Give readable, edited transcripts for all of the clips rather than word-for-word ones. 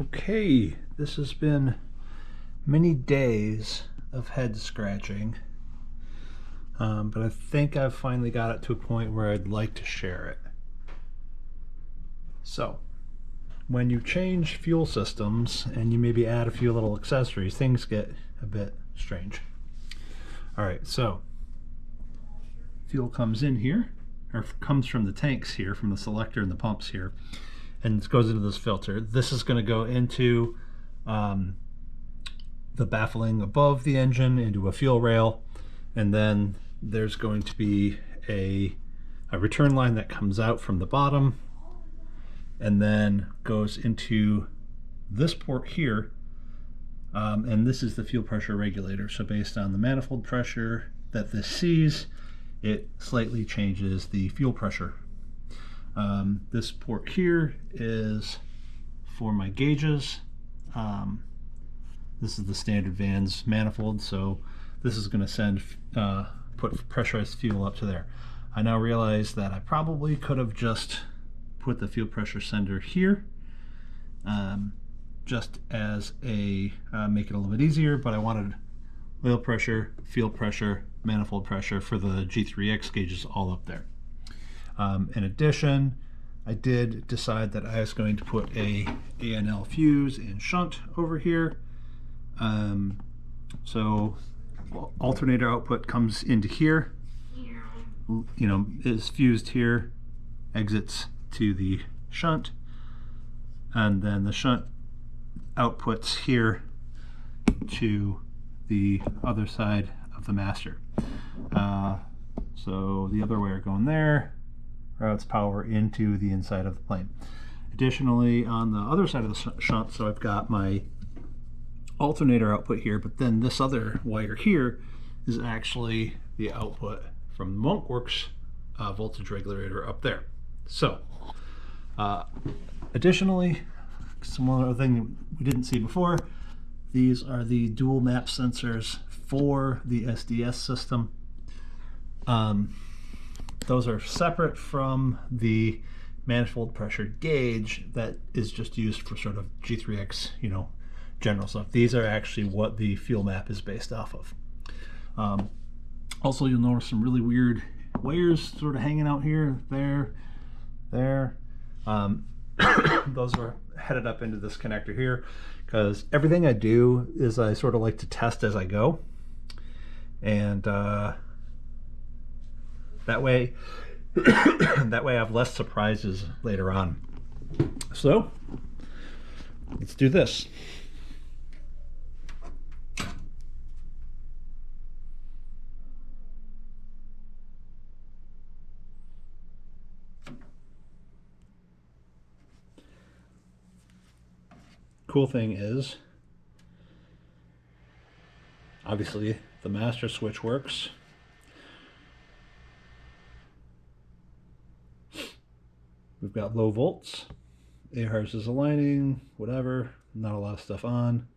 Okay, this has been many days of head scratching, but I think I've finally got it to a point where I'd like to share it. So, when you change fuel systems and you maybe add a few little accessories, things get a bit strange. All right, so fuel comes in here, or comes from the tanks here, from the selector and the pumps here, and it goes into this filter. This is going to go into the baffling above the engine, into a fuel rail, and then there's going to be a return line that comes out from the bottom and then goes into this port here, and this is the fuel pressure regulator. So based on the manifold pressure that this sees, it slightly changes the fuel pressure. This port here is for my gauges. This is the standard Vans manifold, so this is going to put pressurized fuel up to there. I now realize that I probably could have just put the fuel pressure sender here, just as make it a little bit easier, but I wanted oil pressure, fuel pressure, manifold pressure for the G3X gauges all up there. In addition, I did decide that I was going to put a ANL fuse in shunt over here. So alternator output comes into here, is fused here, exits to the shunt, and then the shunt outputs here to the other side of the master. So the other wire going there routes power into the inside of the plane. Additionally, on the other side of the shunt, so I've got my alternator output here, but then this other wire here is actually the output from the Monkworks voltage regulator up there. So additionally, one other thing we didn't see before, these are the dual map sensors for the SDS system. Those are separate from the manifold pressure gauge that is just used for sort of G3X, general stuff. These are actually what the fuel map is based off of. Also, you'll notice some really weird wires sort of hanging out here, there. Those are headed up into this connector here, because everything I do is I sort of like to test as I go, and that way I have less surprises later on. So let's do this. Cool thing is, obviously the master switch works. We've got low volts, AHRS is aligning, whatever, not a lot of stuff on.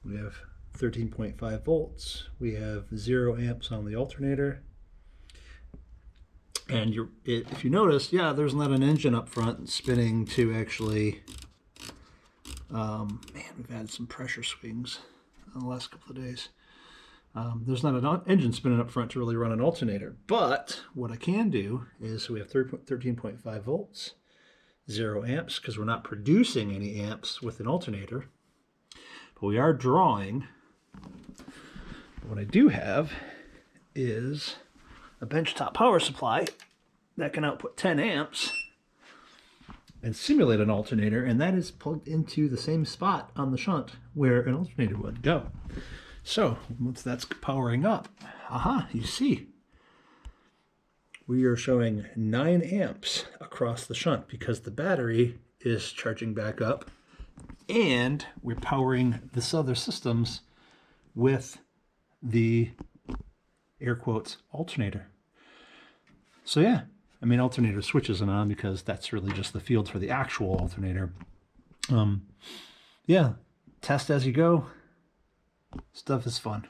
We have 13.5 volts, we have 0 amps on the alternator. And if you notice, yeah, there's not an engine up front spinning to actually, man, we've had some pressure swings in the last couple of days. There's not an engine spinning up front to really run an alternator, but what I can do is we have 13.5 volts, 0 amps, because we're not producing any amps with an alternator, but we are drawing. What I do have is a benchtop power supply that can output 10 amps and simulate an alternator, and that is plugged into the same spot on the shunt where an alternator would go. So once that's powering up, you see, we are showing 9 amps across the shunt because the battery is charging back up, and we're powering this other systems with the air quotes alternator. So yeah, I mean, alternator switch isn't on because that's really just the field for the actual alternator. Yeah, test as you go. Stuff is fun.